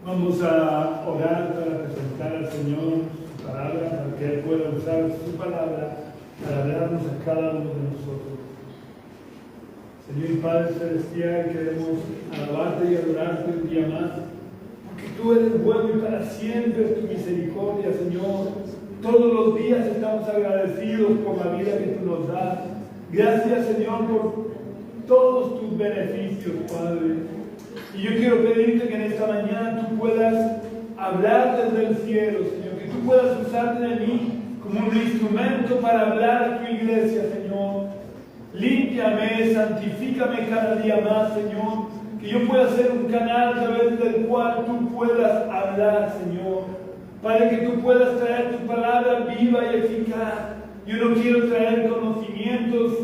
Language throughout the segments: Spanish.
Vamos a orar para presentar al Señor su palabra, para que Él pueda usar su palabra para hablarnos a cada uno de nosotros. Señor y Padre Celestial, queremos alabarte y adorarte un día más, porque tú eres bueno y para siempre es tu misericordia, Señor. Todos los días estamos agradecidos por la vida que tú nos das. Gracias, Señor, por todos tus beneficios, Padre. Y yo quiero pedirte que en esta mañana tú puedas hablar desde el cielo, Señor, que tú puedas usarte de mí como un instrumento para hablar a tu iglesia, Señor. Límpiame, santifícame cada día más, Señor, que yo pueda ser un canal a través del cual tú puedas hablar, Señor, para que tú puedas traer tu palabra viva y eficaz. Yo no quiero traer conocimientos,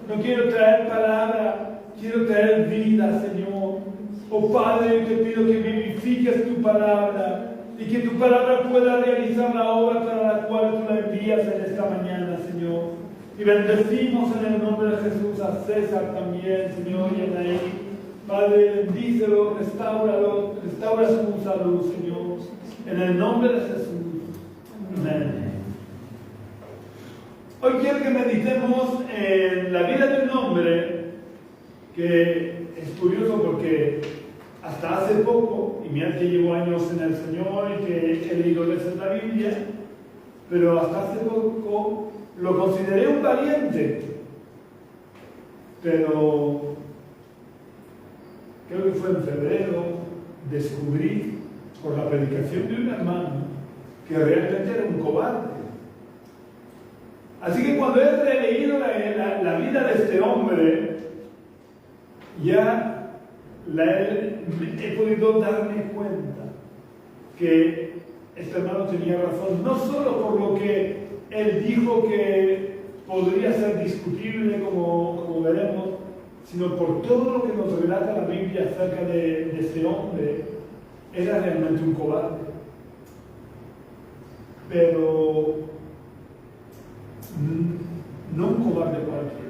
no quiero traer palabra, quiero traer vida, Señor. Oh Padre, yo te pido que vivifiques tu palabra y que tu palabra pueda realizar la obra para la cual tú la envías en esta mañana, Señor. Y bendecimos en el nombre de Jesús a César también, Señor, y a Naí. Padre, bendícelo, restaura su salud, Señor. En el nombre de Jesús. Amén. Hoy quiero que meditemos en la vida de un hombre que es curioso porque hasta hace poco, y mira que llevo años en el Señor y que he leído veces la Biblia, pero hasta hace poco lo consideré un valiente. Pero creo que fue en febrero, descubrí por la predicación de un hermano que realmente era un cobarde. Así que cuando he releído la vida de este hombre, ya he podido darme cuenta que este hermano tenía razón, no solo por lo que él dijo que podría ser discutible, como veremos, sino por todo lo que nos relata la Biblia acerca de este hombre. Era realmente un cobarde. Pero no un cobarde cualquiera.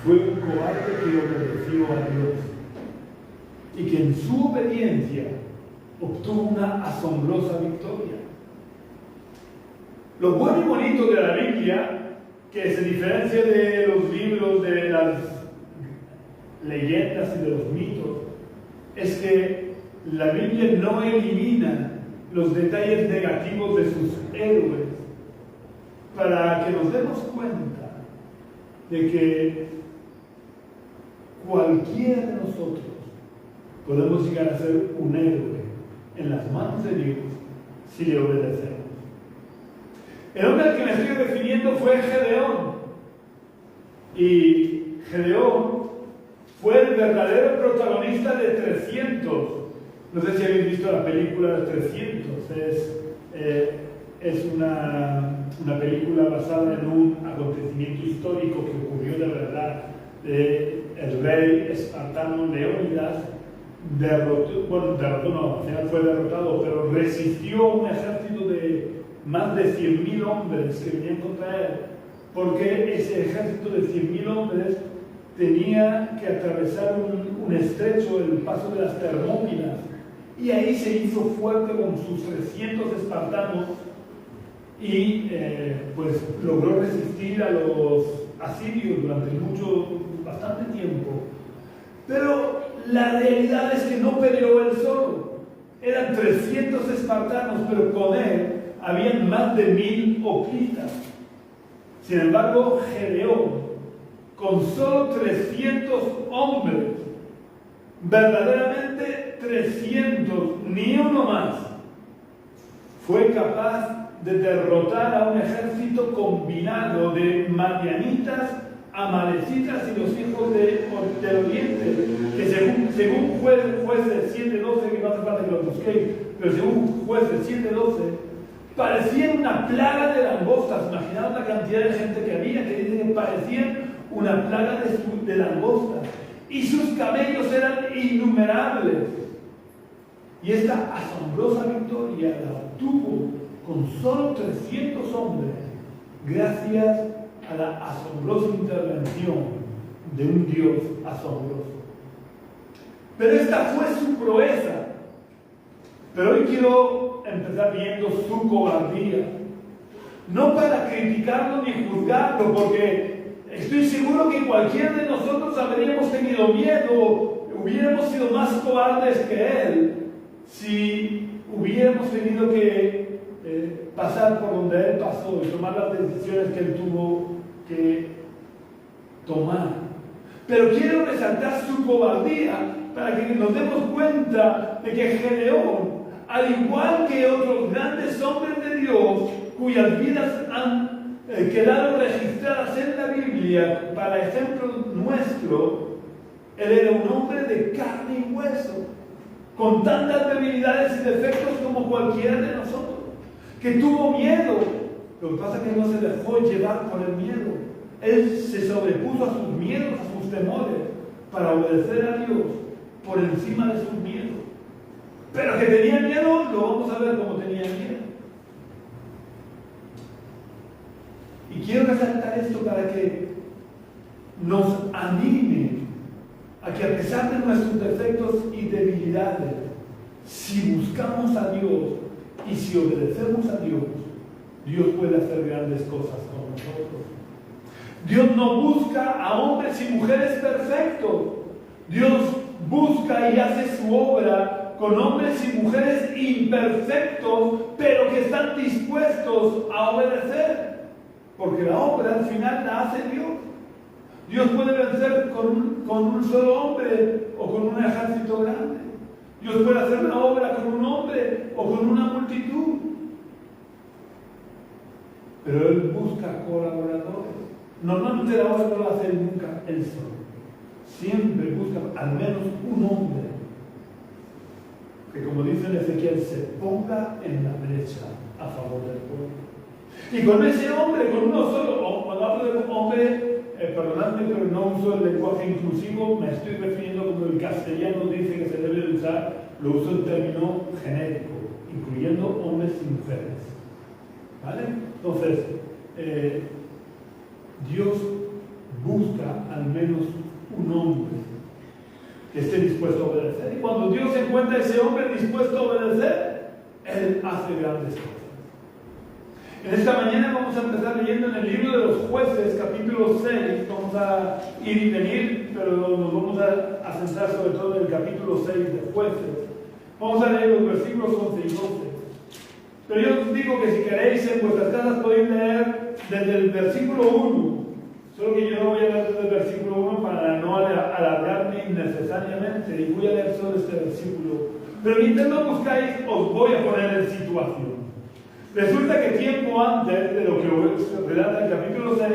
Fue un cobarde que obedeció a Dios y que en su obediencia obtuvo una asombrosa victoria. Lo bueno y bonito de la Biblia, que se diferencia de los libros, de las leyendas y de los mitos, es que la Biblia no elimina los detalles negativos de sus héroes, para que nos demos cuenta de que cualquiera de nosotros podemos llegar a ser un héroe en las manos de Dios si le obedecemos. El hombre al que me estoy refiriendo fue Gedeón. Y Gedeón fue el verdadero protagonista de 300. No sé si habéis visto la película de 300. Es una película basada en un acontecimiento histórico que ocurrió de verdad. El rey espartano Leónidas al final fue derrotado, pero resistió a un ejército de más de 100.000 hombres que venían contra él, porque ese ejército de 100.000 hombres tenía que atravesar un estrecho, el paso de las Termópilas, y ahí se hizo fuerte con sus 300 espartanos y pues logró resistir a los asirios durante bastante tiempo. Pero la realidad es que no peleó él solo. Eran 300 espartanos, pero con él habían más de 1.000 hoplitas. Sin embargo, Gedeón, con solo 300 hombres, verdaderamente 300, ni uno más, fue capaz de derrotar a un ejército combinado de madianitas, amalecitas y los hijos del oriente, que según Jueces 7:12, que no hace falta que lo busquéis, pero según Jueces 7:12, parecían una plaga de langostas. Imaginaos la cantidad de gente que había, que dicen que parecían una plaga de langostas, y sus camellos eran innumerables. Y esta asombrosa victoria la obtuvo con solo 300 hombres, gracias a la asombrosa intervención de un Dios asombroso. Pero esta fue su proeza. Pero hoy quiero empezar viendo su cobardía. No para criticarlo ni juzgarlo, porque estoy seguro que cualquiera de nosotros habríamos tenido miedo, hubiéramos sido más cobardes que él, si hubiéramos tenido que pasar por donde él pasó y tomar las decisiones que él tuvo que tomar. Pero quiero resaltar su cobardía para que nos demos cuenta de que Gedeón, al igual que otros grandes hombres de Dios, cuyas vidas han quedado registradas en la Biblia para ejemplo nuestro, él era un hombre de carne y hueso, con tantas debilidades y defectos como cualquiera de nosotros, que tuvo miedo. Lo que pasa es que no se dejó llevar por el miedo. Él se sobrepuso a sus miedos, a sus temores, para obedecer a Dios por encima de sus miedos. Pero que tenía miedo, lo vamos a ver cómo tenía miedo. Y quiero resaltar esto para que nos anime a que, a pesar de nuestros defectos y debilidades, si buscamos a Dios y si obedecemos a Dios, Dios puede hacer grandes cosas con nosotros. Dios no busca a hombres y mujeres perfectos. Dios busca y hace su obra con hombres y mujeres imperfectos, pero que están dispuestos a obedecer. Porque la obra al final la hace Dios. Dios puede vencer con un solo hombre o con un ejército grande. Dios puede hacer una obra con un hombre o con una multitud. Pero Él busca colaboradores. Normalmente la obra no la hace nunca Él solo. Siempre busca al menos un hombre que, como dice en Ezequiel, se ponga en la brecha a favor del pueblo. Y con ese hombre, con uno solo, o cuando hablo de un hombre, perdonadme, pero no uso el lenguaje inclusivo, me estoy refiriendo como el castellano dice que se debe de usar, lo uso en término genérico, incluyendo hombres y mujeres. ¿Vale? Entonces, Dios busca al menos un hombre que esté dispuesto a obedecer. Y cuando Dios encuentra a ese hombre dispuesto a obedecer, Él hace grandes cosas. En esta mañana vamos a empezar leyendo en el libro de los Jueces, capítulo 6. Vamos a ir y venir, pero nos vamos a centrar sobre todo en el capítulo 6 de Jueces. Vamos a leer los versículos 11 y 12. Pero yo os digo que si queréis en vuestras casas podéis leer desde el versículo 1. Solo que yo no voy a leer desde el versículo 1 para no alargarme innecesariamente. Y voy a leer solo este versículo. Pero mientras lo buscáis, os voy a poner en situación. Resulta que tiempo antes de lo que relata el capítulo 6,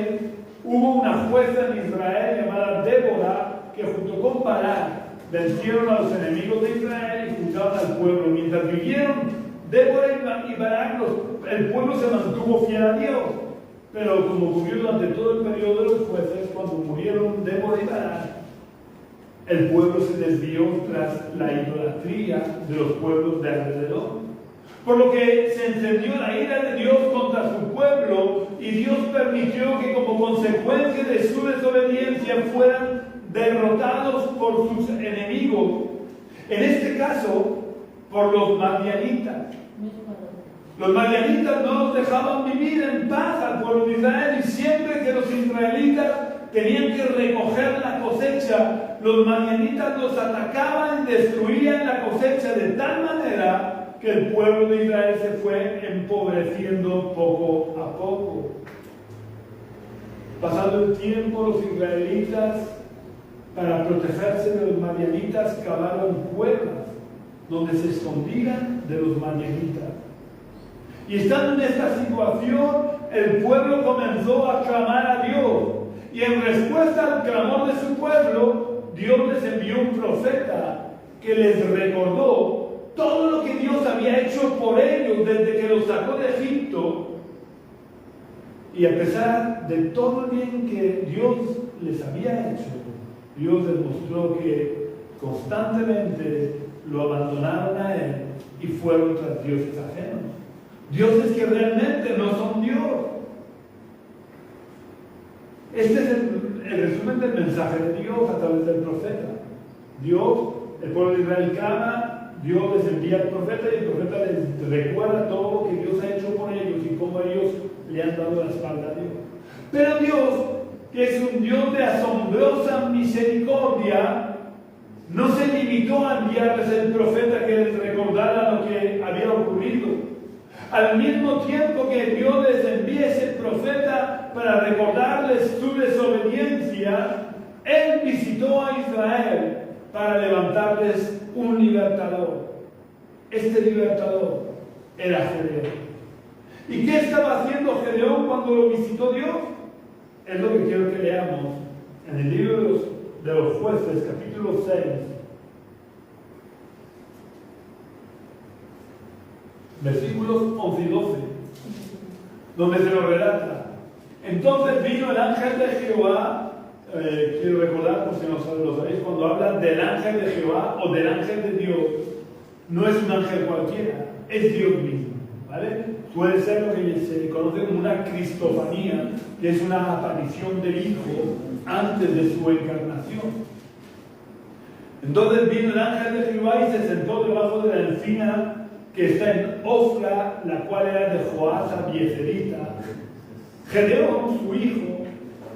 hubo una jueza en Israel llamada Débora, que junto con Barak vencieron a los enemigos de Israel y juzgaban al pueblo. Mientras vivieron Débora y Barak, el pueblo se mantuvo fiel a Dios. Pero como ocurrió durante todo el periodo de los jueces, cuando murieron Débora y Barak, el pueblo se desvió tras la idolatría de los pueblos de alrededor. Por lo que se encendió la ira de Dios contra su pueblo y Dios permitió que como consecuencia de su desobediencia fueran derrotados por sus enemigos. En este caso, por los madianitas. Los madianitas no los dejaban vivir en paz al pueblo de Israel y siempre que los israelitas tenían que recoger la cosecha, los madianitas los atacaban y destruían la cosecha de tal manera que el pueblo de Israel se fue empobreciendo poco a poco. Pasado el tiempo, los israelitas, para protegerse de los madianitas, cavaron cuevas donde se escondían de los madianitas. Y estando en esta situación, el pueblo comenzó a clamar a Dios. Y en respuesta al clamor de su pueblo, Dios les envió un profeta que les recordó todo lo que Dios había hecho por ellos desde que los sacó de Egipto. Y a pesar de todo el bien que Dios les había hecho, Dios les mostró que constantemente lo abandonaron a Él y fueron tras dioses ajenos. Dioses que realmente no son Dios. Este es el resumen del mensaje de Dios a través del profeta. Dios, el pueblo de Israel clama, Dios les envía al profeta y el profeta les recuerda todo lo que Dios ha hecho por ellos y cómo ellos le han dado la espalda a Dios. Pero Dios, que es un Dios de asombrosa misericordia, no se limitó a enviarles el profeta que les recordara lo que había ocurrido. Al mismo tiempo que Dios les envía ese profeta para recordarles su desobediencia, Él visitó a Israel para levantarles un libertador. Este libertador era Gedeón. ¿Y qué estaba haciendo Gedeón cuando lo visitó Dios? Es lo que quiero que leamos en el libro de los Jueces, capítulo 6. Versículos 11 y 12, donde se lo relata. Entonces vino el ángel de Jehová, quiero recordar, por si no lo sabéis, cuando hablan del ángel de Jehová o del ángel de Dios, no es un ángel cualquiera, es Dios mismo, ¿vale? Puede ser lo que se conoce como una cristofanía, que es una aparición del Hijo antes de su encarnación. Entonces vino el ángel de Jehová y se sentó debajo de la encina que está en Ofra, la cual era de Joás Abiezerita. Gedeón, su hijo,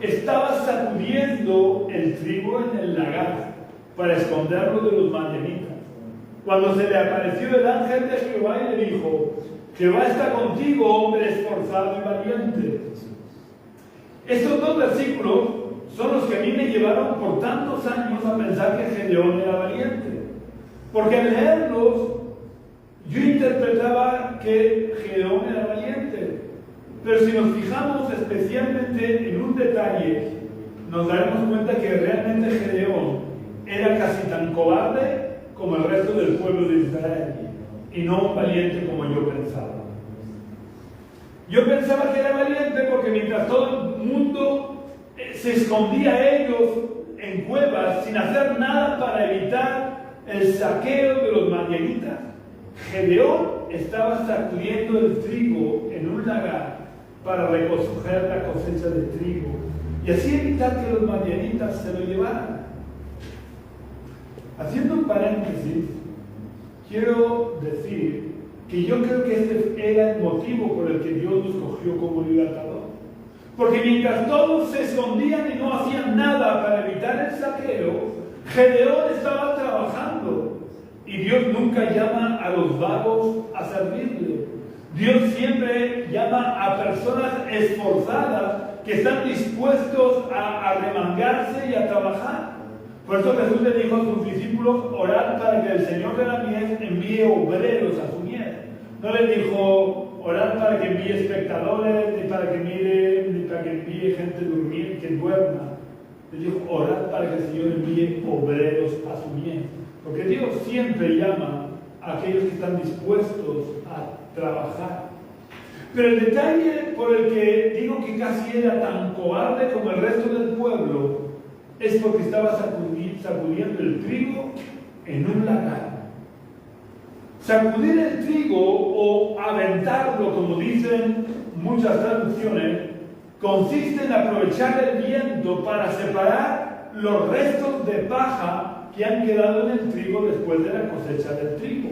estaba sacudiendo el trigo en el lagar para esconderlo de los madianitas. Cuando se le apareció el ángel de Jehová y le dijo: Jehová está contigo, hombre esforzado y valiente. Estos dos versículos son los que a mí me llevaron por tantos años a pensar que Gedeón era valiente. Porque al leerlos, yo interpretaba que Gedeón era valiente. Pero si nos fijamos especialmente en un detalle, nos daremos cuenta que realmente Gedeón era casi tan cobarde como el resto del pueblo de Israel, y no un valiente como yo pensaba. Yo pensaba que era valiente porque mientras todo el mundo se escondía a ellos en cuevas sin hacer nada para evitar el saqueo de los madianitas, Gedeón estaba sacudiendo el trigo en un lagar para recoger la cosecha de trigo y así evitar que los madianitas se lo llevaran. Haciendo un paréntesis, quiero decir que yo creo que este era el motivo por el que Dios nos cogió como libertador. Porque mientras todos se escondían y no hacían nada para evitar el saqueo, Gedeón estaba trabajando. Y Dios nunca llama a los vagos a servirle. Dios siempre llama a personas esforzadas que están dispuestos a remangarse y a trabajar. Por eso Jesús le dijo a sus discípulos: orad para que el Señor de la mies envíe obreros a su mies. No les dijo: orad para que envíe espectadores, ni para que envíe gente durmiente, que duerma. Les dijo: orad para que el Señor envíe obreros a su mies. Porque Dios siempre llama a aquellos que están dispuestos a trabajar. Pero el detalle por el que digo que casi era tan cobarde como el resto del pueblo es porque estaba sacudiendo el trigo en un lagar. Sacudir el trigo o aventarlo, como dicen muchas traducciones, consiste en aprovechar el viento para separar los restos de paja que han quedado en el trigo después de la cosecha del trigo.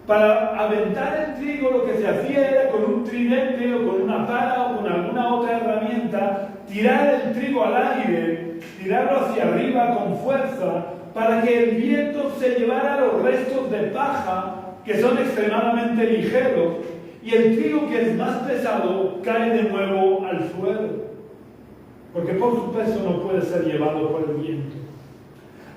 Para aventar el trigo lo que se hacía era con un tridente o con una pala o con alguna otra herramienta tirar el trigo al aire, tirarlo hacia arriba con fuerza para que el viento se llevara los restos de paja que son extremadamente ligeros y el trigo que es más pesado cae de nuevo al suelo, porque por su peso no puede ser llevado por el viento.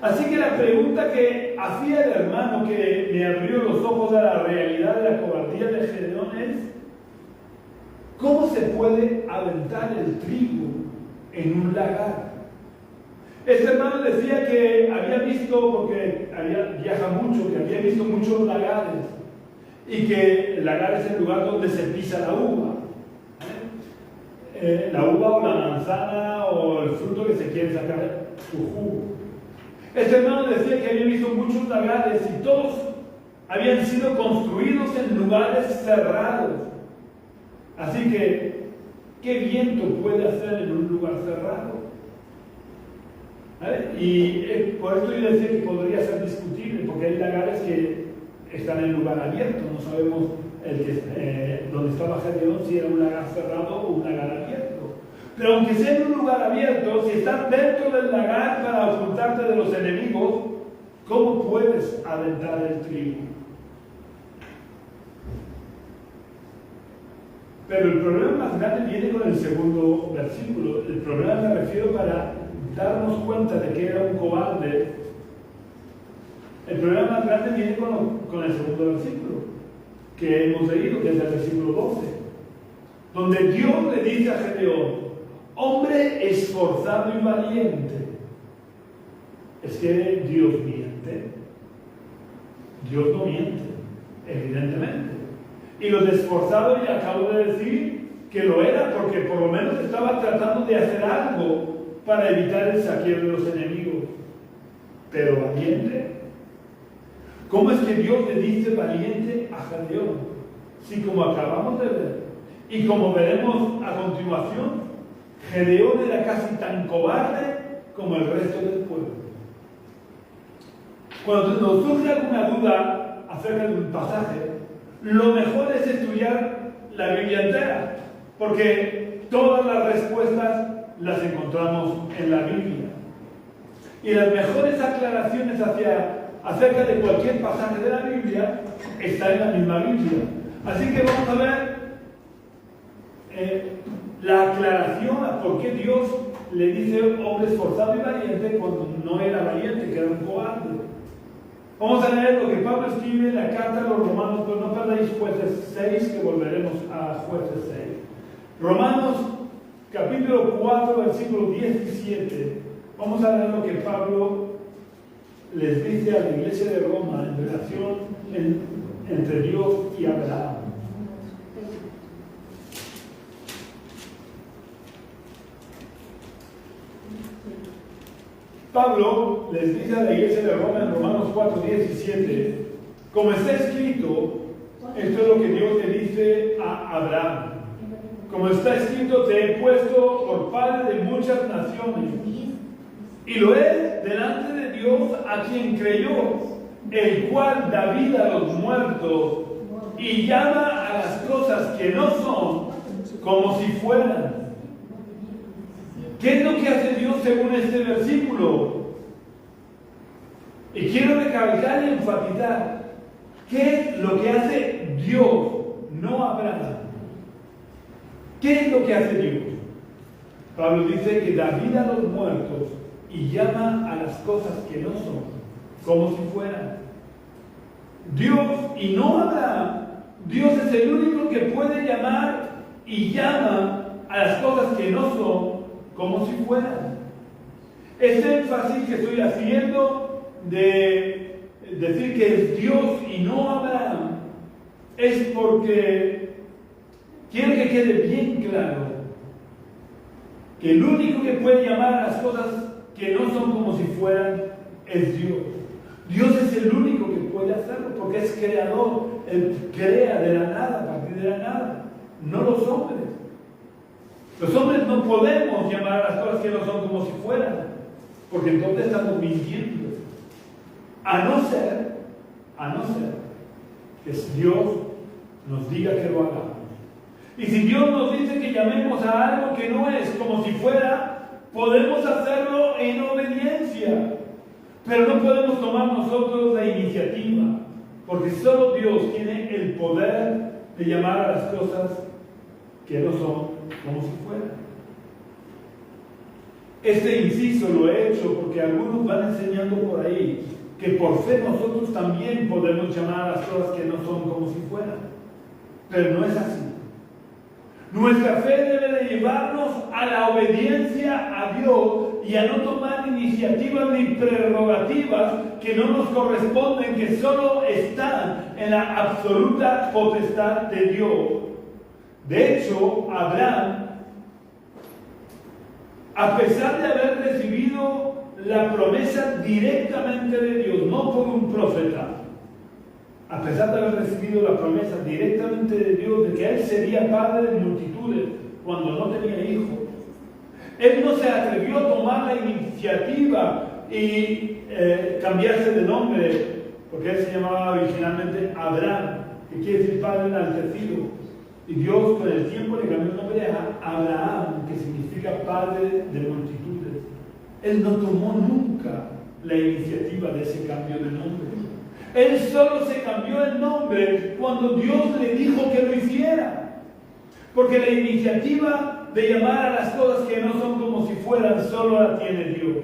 Así que la pregunta que hacía el hermano que me abrió los ojos a la realidad de la cobardía de Gedeón es: ¿cómo se puede aventar el trigo en un lagar? Este hermano decía que había visto, porque viaja mucho, que había visto muchos lagares y que el lagar es el lugar donde se pisa la uva. La uva o la manzana o el fruto que se quiere sacar su jugo. Este hermano decía que había visto muchos lagares y todos habían sido construidos en lugares cerrados. Así que, ¿qué viento puede hacer en un lugar cerrado? ¿Vale? Y por esto yo decía que podría ser discutible, porque hay lagares que están en lugar abierto, no sabemos donde estaba Gedeón, si era un lagar cerrado o un lagar abierto. Pero aunque sea en un lugar abierto, si estás dentro del lagar para ocultarte de los enemigos, ¿cómo puedes aventar el trigo? Pero el problema más grande viene con el segundo versículo. El problema me refiero para darnos cuenta de que era un cobarde. El problema más grande viene con el segundo versículo que hemos leído, que es el versículo 12, donde Dios le dice a Gedeón: hombre esforzado y valiente. Es que Dios miente. Dios no miente, evidentemente. Y lo de esforzado ya acabo de decir que lo era, porque por lo menos estaba tratando de hacer algo para evitar el saqueo de los enemigos. Pero valiente. ¿Cómo es que Dios le dice valiente a Gedeón? Si, como acabamos de ver, y como veremos a continuación, Gedeón era casi tan cobarde como el resto del pueblo. Cuando nos surge alguna duda acerca de un pasaje, lo mejor es estudiar la Biblia entera, porque todas las respuestas las encontramos en la Biblia. Y las mejores aclaraciones acerca de cualquier pasaje de la Biblia está en la misma Biblia. Así que vamos a ver la aclaración a por qué Dios le dice hombre esforzado y valiente cuando no era valiente, que era un cobarde. Vamos a leer lo que Pablo escribe en la carta a los Romanos, pero no perdáis Jueces 6, que volveremos a Jueces 6. Romanos capítulo 4, versículo 17. Vamos a leer lo que Pablo les dice a la iglesia de Roma en relación entre Dios y Abraham. Pablo les dice a la iglesia de Roma en Romanos 4, 17, como está escrito, esto es lo que Dios le dice a Abraham: como está escrito, te he puesto por padre de muchas naciones, y lo es delante de Dios a quien creyó, el cual da vida a los muertos y llama a las cosas que no son como si fueran. ¿Qué es lo que hace Dios según este versículo? Y quiero recalcar y enfatizar, ¿qué es lo que hace Dios, no Abraham? ¿Qué es lo que hace Dios? Pablo dice que da vida a los muertos y llama a las cosas que no son como si fueran. Dios y no Abraham. Dios es el único que puede llamar y llama a las cosas que no son como si fueran. Este énfasis que estoy haciendo de decir que es Dios y no Abraham es porque quiero que quede bien claro que el único que puede llamar a las cosas que no son como si fueran es Dios. Dios es el único que puede hacerlo porque es creador. Él crea de la nada, a partir de la nada, no los hombres. Los hombres no podemos llamar a las cosas que no son como si fueran, porque entonces estamos mintiendo. A no ser que Dios nos diga que lo hagamos. Y si Dios nos dice que llamemos a algo que no es como si fuera, podemos hacerlo en obediencia. Pero no podemos tomar nosotros la iniciativa, porque solo Dios tiene el poder de llamar a las cosas que no son como si fueran. Este inciso lo he hecho porque algunos van enseñando por ahí que por fe nosotros también podemos llamar a las cosas que no son como si fueran. Pero no es así. Nuestra fe debe de llevarnos a la obediencia a Dios y a no tomar iniciativas ni prerrogativas que no nos corresponden, que solo están en la absoluta potestad de Dios. De hecho, Abraham, a pesar de haber recibido la promesa directamente de Dios, no por un profeta, a pesar de haber recibido la promesa directamente de Dios de que él sería padre de multitudes cuando no tenía hijos, él no se atrevió a tomar la iniciativa y cambiarse de nombre. porque él se llamaba originalmente Abraham, que quiere decir padre enaltecido. Y Dios con el tiempo le cambió el nombre a Abraham, que significa padre de multitudes. Él no tomó nunca la iniciativa de ese cambio de nombre. Él solo se cambió el nombre cuando Dios le dijo que lo hiciera. Porque la iniciativa de llamar a las cosas que no son como si fueran, solo la tiene Dios.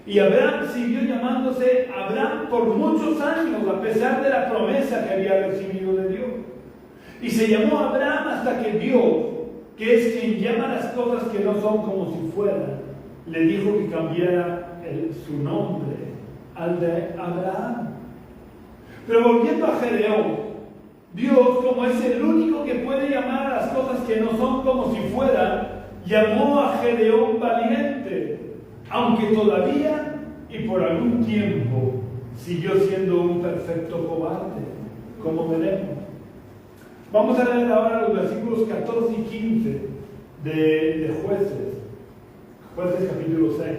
Y Abraham siguió llamándose Abraham por muchos años, a pesar de la promesa que había recibido de Dios. Y se llamó Abraham hasta que Dios, que es quien llama las cosas que no son como si fueran, le dijo que cambiara su nombre al de Abraham. Pero volviendo a Gedeón, Dios, como es el único que puede llamar a las cosas que no son como si fueran, llamó a Gedeón valiente, aunque todavía y por algún tiempo siguió siendo un perfecto cobarde, como veremos. Vamos a leer ahora los versículos 14 y 15 de Jueces capítulo 6.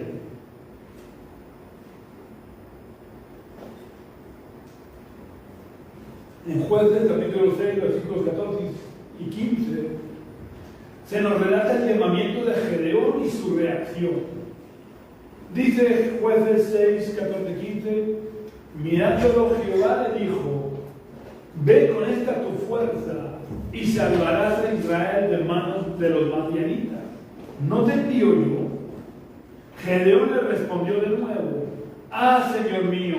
En Jueces capítulo 6, versículos 14 y 15, se nos relata el llamamiento de Gedeón y su reacción. Dice Jueces 6, 14 y 15, mirándolo Jehová le dijo, ve con esta tu fuerza y salvarás a Israel de manos de los madianitas. ¿No te envío yo? Gedeón le respondió de nuevo, Señor mío,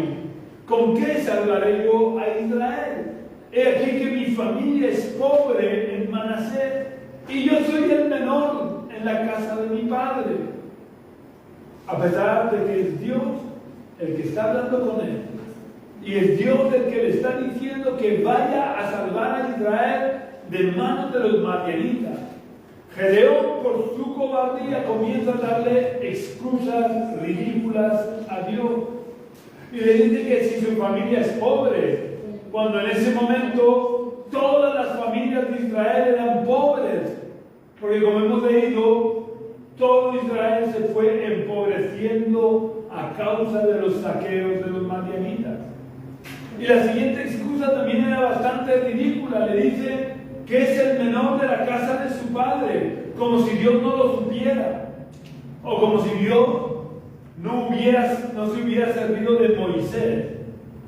¿con qué salvaré yo a Israel? He aquí que mi familia es pobre en Manasés y yo soy el menor en la casa de mi padre. A pesar de que es Dios el que está hablando con él, y es Dios el que le está diciendo que vaya a salvar a Israel de manos de los madianitas, Gedeón, por su cobardía, comienza a darle excusas ridículas a Dios. Y le dice que si su familia es pobre, cuando en ese momento todas las familias de Israel eran pobres, porque como hemos leído, todo Israel se fue empobreciendo a causa de los saqueos de los madianitas. Y la siguiente excusa también era bastante ridícula. Le dice que es el menor de la casa de su padre, como si Dios no lo supiera, o como si Dios no se hubiera servido de Moisés,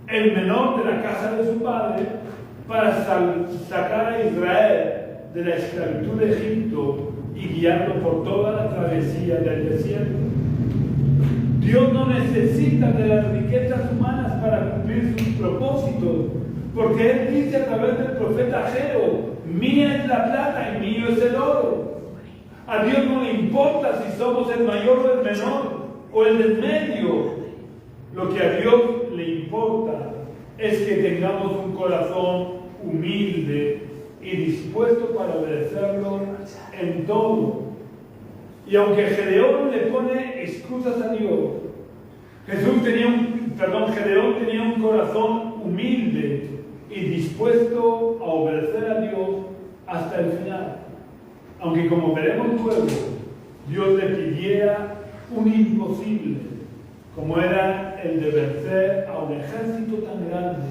el menor de la casa de su padre, para sacar a Israel de la esclavitud de Egipto y guiarlo por toda la travesía del desierto. Dios no necesita de las riquezas humanas para cumplir sus propósitos, porque Él dice a través del profeta Ageo, mía es la plata y mío es el oro. A Dios no le importa si somos el mayor o el menor, o el del medio. Lo que a Dios le importa es que tengamos un corazón humilde y dispuesto para obedecerlo en todo. Y aunque Gedeón le pone excusas a Dios, Gedeón tenía un corazón humilde y dispuesto a obedecer a Dios hasta el final. Aunque como veremos luego, Dios le pidiera un imposible, como era el de vencer a un ejército tan grande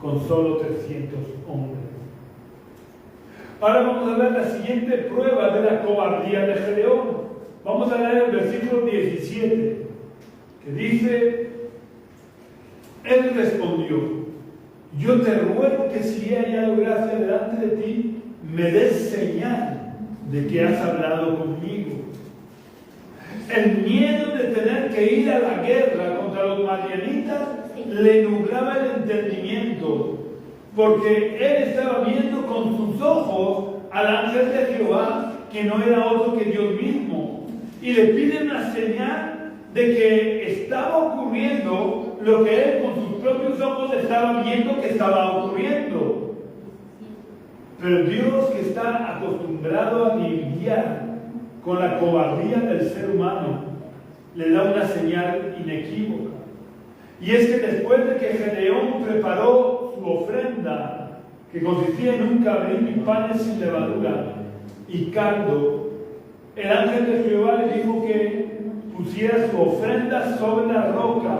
con solo 300 hombres. Ahora vamos a ver la siguiente prueba de la cobardía de Gedeón. Vamos a leer el versículo 17, que dice, él respondió, yo te ruego que si he hallado gracia delante de ti, me des señal de que has hablado conmigo. El miedo de tener que ir a la guerra contra los madianitas le nublaba el entendimiento, porque él estaba viendo con sus ojos al ángel de Jehová, que no era otro que Dios mismo, y le pide una señal de que estaba ocurriendo lo que él con sus propios ojos estaba viendo que estaba ocurriendo. Pero Dios, que está acostumbrado a lidiar con la cobardía del ser humano, le da una señal inequívoca. Y es que después de que Gedeón preparó su ofrenda, que consistía en un cabrito y panes sin levadura y caldo, el ángel de Jehová le dijo que pusiera su ofrenda sobre la roca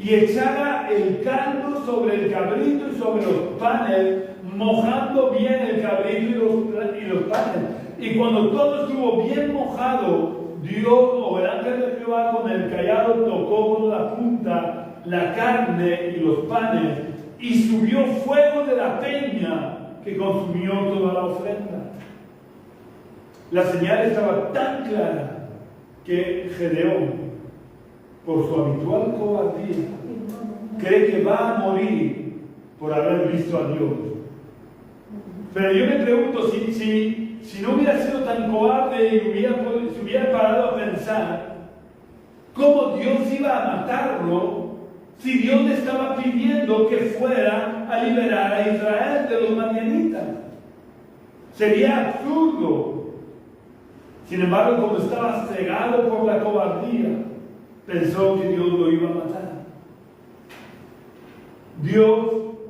y echara el caldo sobre el cabrito y sobre los panes, mojando bien el cabrito y los panes. Y cuando todo estuvo bien mojado, Dios o el ángel de Jehová con el cayado tocó con la punta la carne y los panes, y subió fuego de la peña que consumió toda la ofrenda. La señal estaba tan clara que Gedeón, por su habitual cobardía, cree que va a morir por haber visto a Dios. Pero yo me pregunto, si no hubiera sido tan cobarde y se hubiera parado a pensar cómo Dios iba a matarlo, si Dios le estaba pidiendo que fuera a liberar a Israel de los madianitas. Sería absurdo. Sin embargo, como estaba cegado por la cobardía, pensó que Dios lo iba a matar. Dios,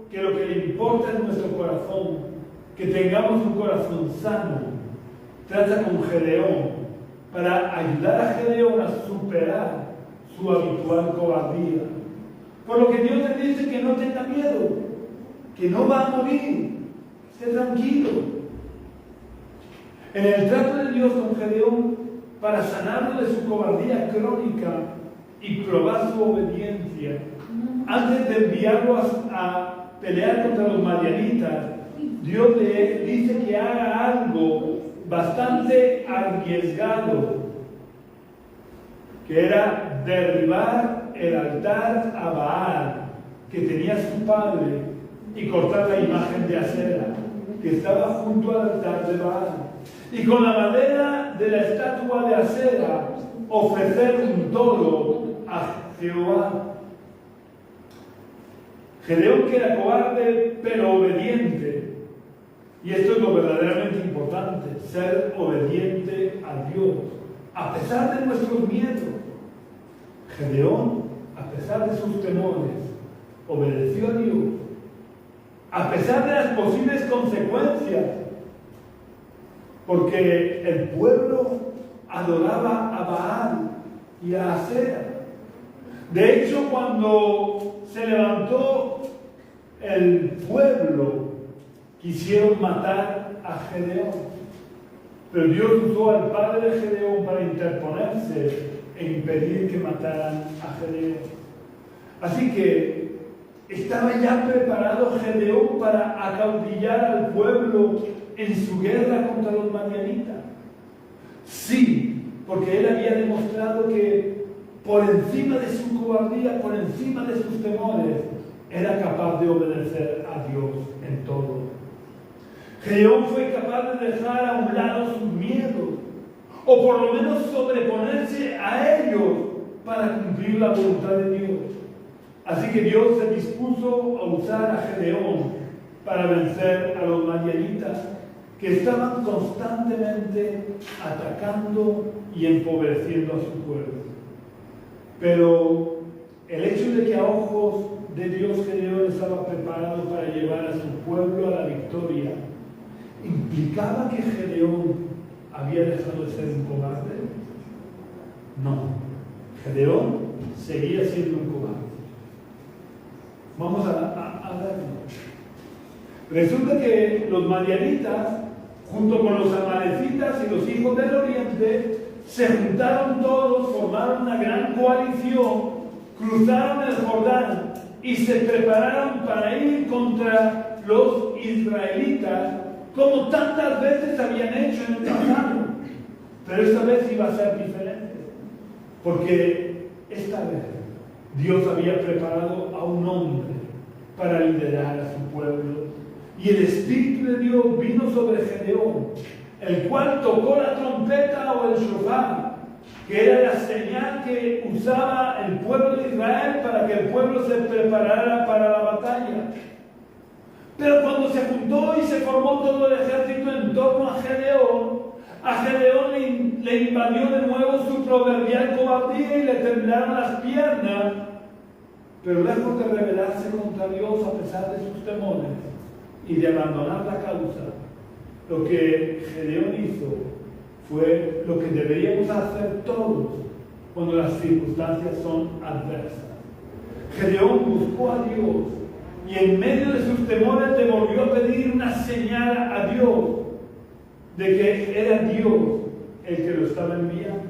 que lo que le importa es nuestro corazón, que tengamos un corazón sano, trata con Gedeón para ayudar a Gedeón a superar su habitual cobardía. Por lo que Dios le dice que no tenga miedo, que no va a morir, esté tranquilo. En el trato de Dios con Gedeón, para sanarlo de su cobardía crónica y probar su obediencia, antes de enviarlo a pelear contra los madianitas, Dios le dice que haga algo bastante arriesgado, que era derribar el altar a Baal que tenía su padre y cortar la imagen de Asera que estaba junto al altar de Baal, y con la madera de la estatua de Asera ofrecer un toro a Jehová. Gedeón, que era cobarde pero obediente, y esto es lo verdaderamente importante, ser obediente a Dios a pesar de nuestros miedos. Gedeón, a pesar de sus temores, obedeció a Dios, a pesar de las posibles consecuencias, porque el pueblo adoraba a Baal y a Asera. De hecho, cuando se levantó el pueblo, quisieron matar a Gedeón, pero Dios usó al padre de Gedeón para interponerse e impedir que mataran a Gedeón. Así que estaba ya preparado Gedeón para acaudillar al pueblo en su guerra contra los madianitas. Sí, porque él había demostrado que por encima de su cobardía, por encima de sus temores, era capaz de obedecer a Dios en todo. Gedeón fue capaz de dejar a un lado sus miedos, o por lo menos sobreponerse a ellos para cumplir la voluntad de Dios. Así que Dios se dispuso a usar a Gedeón para vencer a los madianitas, que estaban constantemente atacando y empobreciendo a su pueblo. Pero el hecho de que a ojos de Dios Gedeón estaba preparado para llevar a su pueblo a la victoria, ¿implicaba que Gedeón había dejado de ser un cobarde? No, Gedeón seguía siendo un cobarde. Vamos a verlo. Resulta que los madianitas, junto con los amalecitas y los hijos del oriente, se juntaron todos, formaron una gran coalición, cruzaron el Jordán y se prepararon para ir contra los israelitas, como tantas veces habían hecho en el pasado. Pero esta vez iba a ser diferente, porque esta vez Dios había preparado a un hombre para liderar a su pueblo. Y el Espíritu de Dios vino sobre Gedeón, el cual tocó la trompeta o el shofar, que era la señal que usaba el pueblo de Israel para que el pueblo se preparara para la batalla. Pero cuando se juntó y se formó todo el ejército en torno a Gedeón le invadió de nuevo su proverbial cobardía y le temblaron las piernas. Pero lejos de rebelarse contra Dios a pesar de sus temores y de abandonar la causa, lo que Gedeón hizo fue lo que deberíamos hacer todos cuando las circunstancias son adversas. Gedeón buscó a Dios y en medio de sus temores le volvió a pedir una señal a Dios de que era Dios el que lo estaba enviando.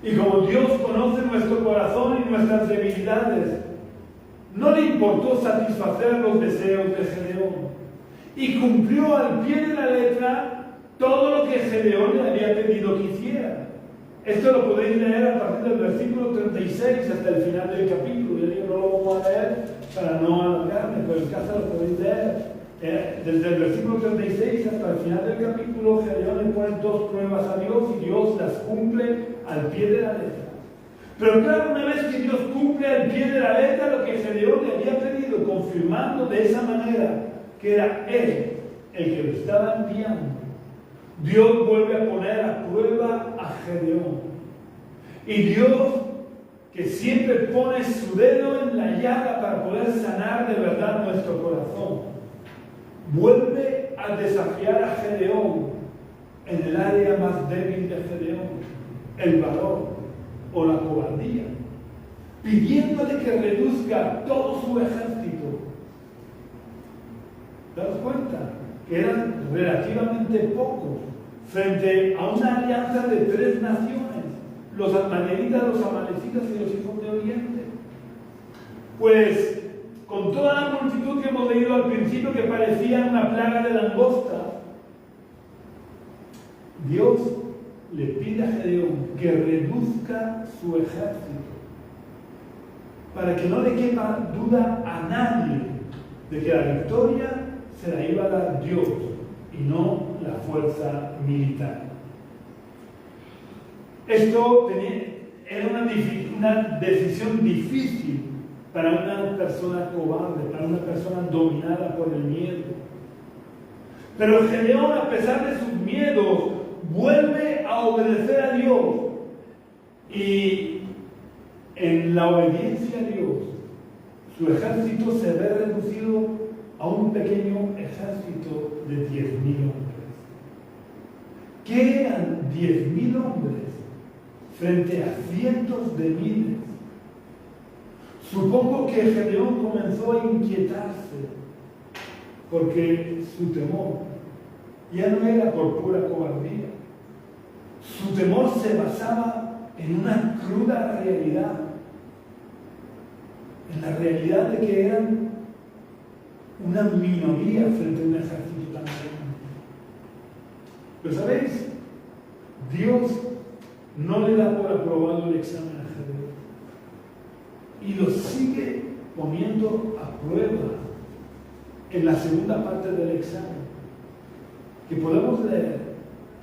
Y como Dios conoce nuestro corazón y nuestras debilidades, no le importó satisfacer los deseos de Gedeón y cumplió al pie de la letra todo lo que Gedeón le había pedido que hiciera. Esto lo podéis leer a partir del versículo 36 hasta el final del capítulo. Yo no lo voy a leer para no alargarme, pero en casa lo podéis leer. Desde el versículo 36 hasta el final del capítulo, Gedeón le pone dos pruebas a Dios y Dios las cumple al pie de la letra. Pero claro, una vez que Dios cumple al pie de la letra lo que Gedeón le había pedido, confirmando de esa manera que era Él el que lo estaba enviando, Dios vuelve a poner a prueba a Gedeón. Y Dios, que siempre pone su dedo en la llaga para poder sanar de verdad nuestro corazón, vuelve a desafiar a Gedeón en el área más débil de Gedeón, el valor o la cobardía, pidiéndole que reduzca todo su ejército. ¿Daos cuenta? Que eran relativamente pocos frente a una alianza de 3 naciones, los madianitas, los amalecitas y los hijos de Oriente. Pues con toda la multitud que hemos leído al principio, que parecía una plaga de langosta, Dios le pide a Gedeón que reduzca su ejército para que no le quepa duda a nadie de que la victoria se la iba a dar Dios y no la fuerza militar. Esto era una decisión difícil para una persona cobarde, para una persona dominada por el miedo. Pero Gedeón, a pesar de sus miedos, vuelve a obedecer a Dios. Y en la obediencia a Dios, su ejército se ve reducido a un pequeño ejército de 10.000 hombres. ¿Qué eran 10.000 hombres frente a cientos de miles? Supongo que Gedeón comenzó a inquietarse porque su temor ya no era por pura cobardía. Su temor se basaba en una cruda realidad, en la realidad de que eran una minoría frente a un ejército tan grande. Pero ¿sabéis? Dios no le da por aprobado el examen a Gedeón y lo sigue poniendo a prueba en la segunda parte del examen, que podemos leer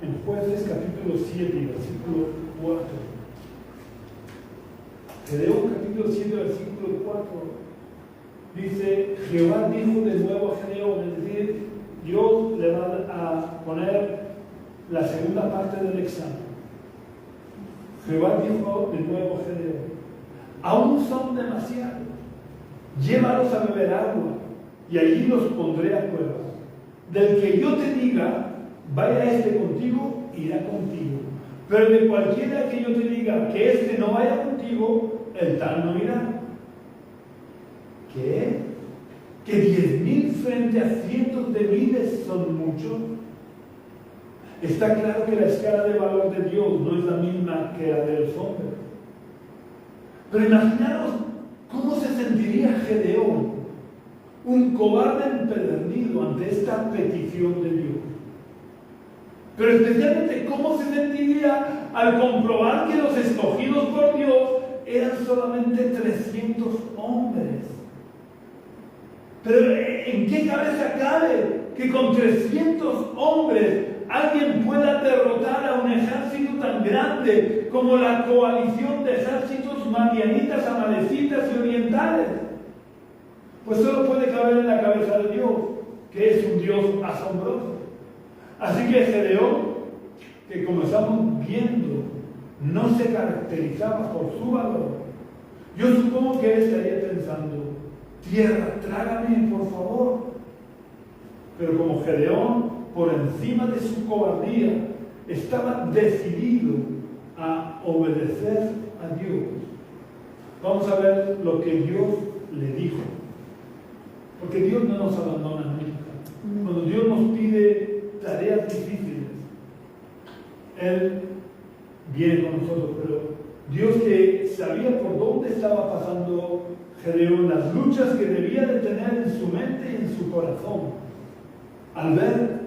en Jueces capítulo 7 y versículo 4. Gedeón capítulo 7 versículo 4 dice: Jehová dijo de nuevo a Gedeón, es decir, Dios le va a poner la segunda parte del examen. Jehová dijo de nuevo a Gedeón: aún son demasiados, llévalos a beber agua y allí los pondré a prueba. Del que yo te diga, vaya este contigo, irá contigo. Pero de cualquiera que yo te diga que este no vaya contigo, el tal no irá. ¿Qué? ¿Que 10.000 frente a cientos de miles son muchos? Está claro que la escala de valor de Dios no es la misma que la de los hombres. Pero imaginaros cómo se sentiría Gedeón, un cobarde empedernido, ante esta petición de Dios. Pero especialmente cómo se sentiría al comprobar que los escogidos por Dios eran solamente 300 hombres. Pero ¿en qué cabeza cabe que con 300 hombres alguien pueda derrotar a un ejército tan grande como la coalición de ejércitos madianitas, amalecitas y orientales? Pues solo puede caber en la cabeza de Dios, que es un Dios asombroso. Así que Gedeón, que como estamos viendo, no se caracterizaba por su valor, yo supongo que él estaría pensando: tierra, trágame, por favor. Pero como Gedeón, por encima de su cobardía, estaba decidido a obedecer a Dios, vamos a ver lo que Dios le dijo. Porque Dios no nos abandona nunca. Cuando Dios nos pide tareas difíciles, Él viene con nosotros, pero Dios, que sabía por dónde estaba pasando Gedeón, las luchas que debía de tener en su mente y en su corazón, al ver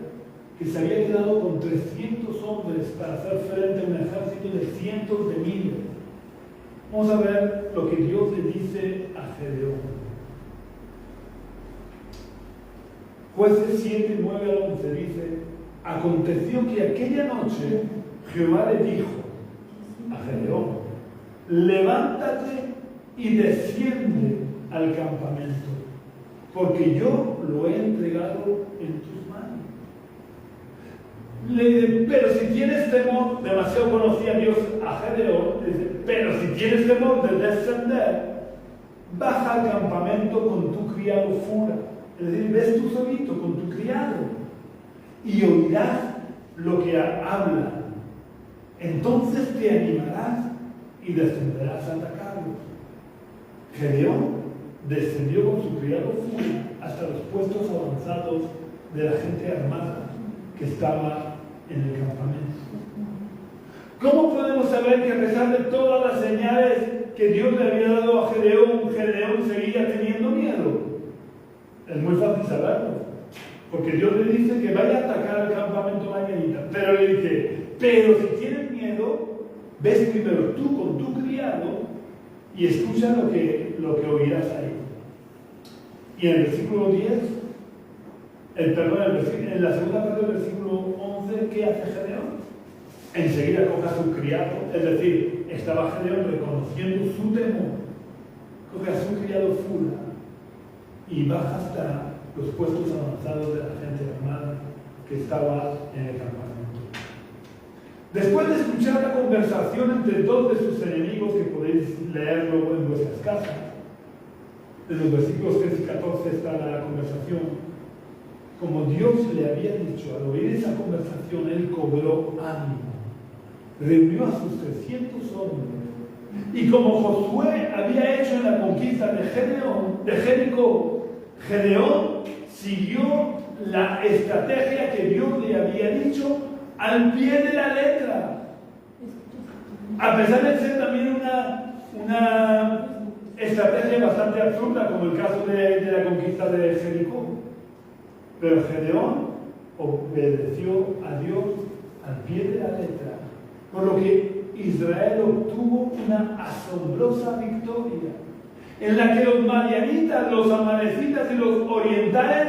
que se había quedado con 300 hombres para hacer frente a un ejército de cientos de miles. Vamos a ver lo que Dios le dice a Gedeón. Jueces 7, 9 al 11 dice: aconteció que aquella noche Jehová le dijo a Gedeón: levántate y desciende al campamento, porque yo lo he entregado en tus manos. Le dice: pero si tienes temor, demasiado conocía Dios a Gedeón, le dice: pero si tienes temor de descender, baja al campamento con tu criado Fura. Es decir, ves tú solito con tu criado y oirás lo que habla. Entonces te animarás y descenderás a atacarlos. Gedeón descendió con su criado Fura hasta los puestos avanzados de la gente armada que estaba en el campamento. ¿Cómo podemos saber que a pesar de todas las señales que Dios le había dado a Gedeón, Gedeón seguía teniendo miedo? Es muy fácil saberlo, porque Dios le dice que vaya a atacar al campamento mañanita, pero le dice: pero si tienes miedo, ves primero tú con tu criado y escucha lo que oirás ahí. Y en el versículo 10, en la segunda parte del versículo 11, ¿qué hace Gedeón? Enseguida coge a su criado, es decir, estaba Gedeón reconociendo su temor, coge a su criado Fura y baja hasta los puestos avanzados de la gente armada que estaba en el campamento. Después de escuchar la conversación entre dos de sus enemigos, que podéis leerlo en vuestras casas, en los versículos 13 y 14 está la conversación. Como Dios le había dicho, al oír esa conversación, él cobró ánimo, reunió a sus 300 hombres, y como Josué había hecho en la conquista de Jericó, Gedeón siguió la estrategia que Dios le había dicho al pie de la letra, a pesar de ser también una estrategia bastante absurda, como el caso de la conquista de Jericó. Pero Gedeón obedeció a Dios al pie de la letra, por lo que Israel obtuvo una asombrosa victoria, en la que los madianitas, los amalecitas y los orientales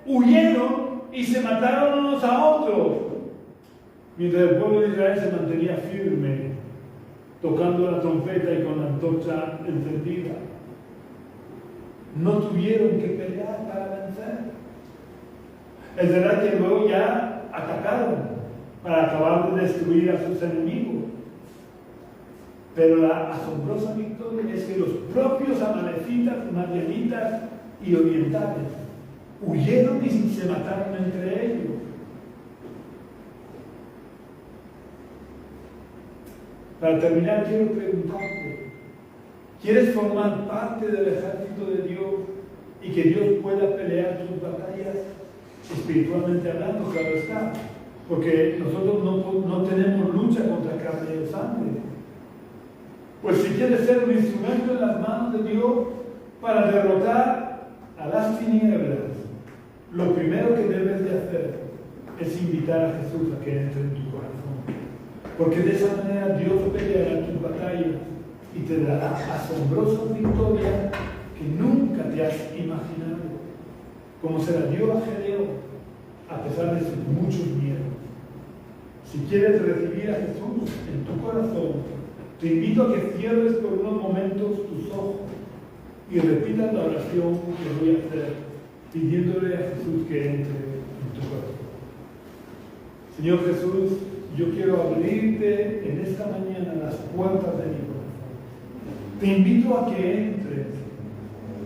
huyeron y se mataron unos a otros, mientras el pueblo de Israel se mantenía firme, tocando la trompeta y con la antorcha encendida. No tuvieron que pelear para vencer. Es verdad que luego ya atacaron para acabar de destruir a sus enemigos. Pero la asombrosa victoria es que los propios amalecitas, madianitas y orientales huyeron y se mataron entre ellos. Para terminar, quiero preguntarte: ¿quieres formar parte del ejército de Dios y que Dios pueda pelear tus batallas? Espiritualmente hablando, claro está, porque nosotros no tenemos lucha contra carne y sangre. Pues si quieres ser un instrumento en las manos de Dios para derrotar a las tinieblas, lo primero que debes de hacer es invitar a Jesús a que entre en tu corazón, porque de esa manera Dios peleará tus batallas y te dará asombrosas victorias que nunca te has imaginado, como se la dio a Gedeón, a pesar de sus muchos miedos. Si quieres recibir a Jesús en tu corazón, te invito a que cierres por unos momentos tus ojos y repitas la oración que voy a hacer, pidiéndole a Jesús que entre en tu corazón. Señor Jesús, yo quiero abrirte en esta mañana las puertas de mi corazón. Te invito a que entres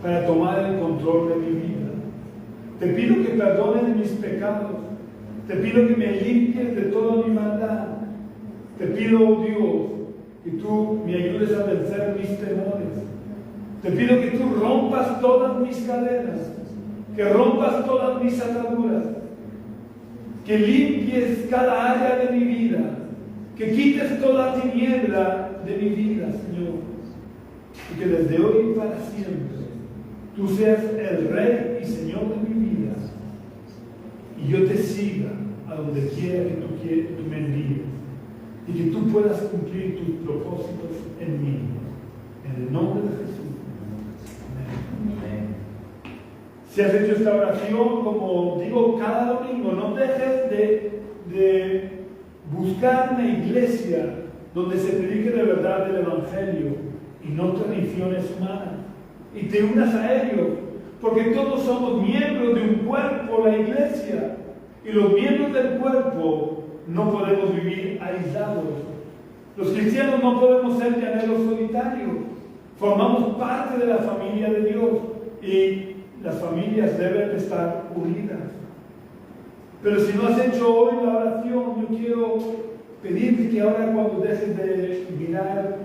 para tomar el control de mi vida. Te pido que perdones mis pecados. Te pido que me limpies de toda mi maldad. Te pido, oh Dios, que tú me ayudes a vencer mis temores. Te pido que tú rompas todas mis cadenas, que rompas todas mis ataduras, que limpies cada área de mi vida, que quites toda tiniebla de mi vida, Señor, y que desde hoy para siempre tú seas el Rey y Señor de mi vida, y yo te siga a donde quiera que tú me envíes, y que tú puedas cumplir tus propósitos en mí, en el nombre de Jesús. Amén. Si has hecho esta oración, como digo cada domingo, no dejes de buscar una iglesia donde se predique de verdad el Evangelio y no tradiciones humanas, y te unas a ellos, porque todos somos miembros de un cuerpo, la iglesia, y los miembros del cuerpo no podemos vivir aislados. Los cristianos no podemos ser llaneros solitarios, formamos parte de la familia de Dios y las familias deben estar unidas. Pero si no has hecho hoy la oración, yo quiero pedirte que ahora, cuando dejes de mirar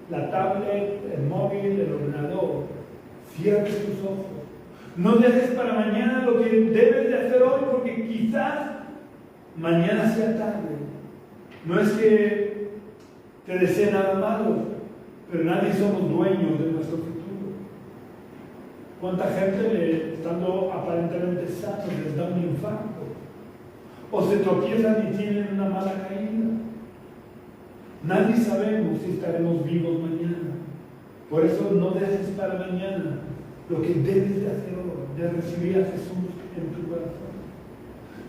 la tablet, el móvil, el ordenador, cierres tus ojos. No dejes para mañana lo que debes de hacer hoy, porque quizás mañana sea tarde. No es que te desee nada malo, pero nadie somos dueños de nuestro futuro. ¿Cuánta gente, estando aparentemente sanos, les da un infarto? O se tropiezan y tienen una mala caída. Nadie sabemos si estaremos vivos mañana. Por eso no dejes para mañana lo que debes de hacer hoy, de recibir a Jesús en tu corazón.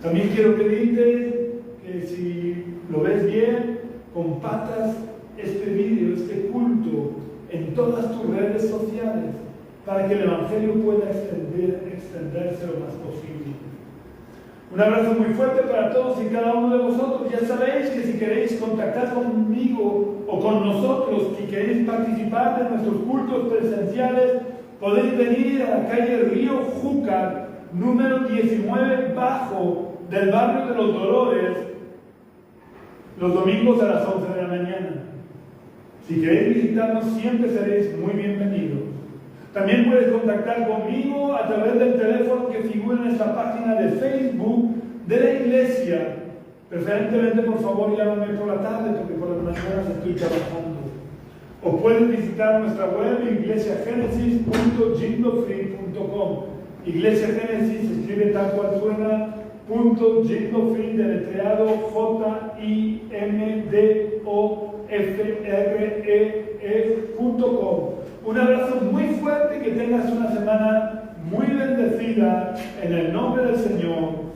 También quiero pedirte que, si lo ves bien, compartas este vídeo, este culto, en todas tus redes sociales, para que el Evangelio pueda extenderse lo más posible. Un abrazo muy fuerte para todos y cada uno de vosotros. Ya sabéis que si queréis contactar conmigo o con nosotros, si queréis participar de nuestros cultos presenciales, podéis venir a la calle Río Júcar, número 19 bajo, del barrio de los Dolores, los domingos a las 11 de la mañana. Si queréis visitarnos, siempre seréis muy bienvenidos. También puedes contactar conmigo a través del teléfono que figura en esta página de Facebook de la iglesia. Preferentemente, por favor, llámame por la tarde, porque por las mañanas estoy trabajando. O puedes visitar nuestra web, iglesiagenesis.jindofree.com. Iglesia Génesis se escribe tal cual suena, .jindofree, deletreado JIMDOFREE.com. Un abrazo muy fuerte, que tengas una semana muy bendecida en el nombre del Señor.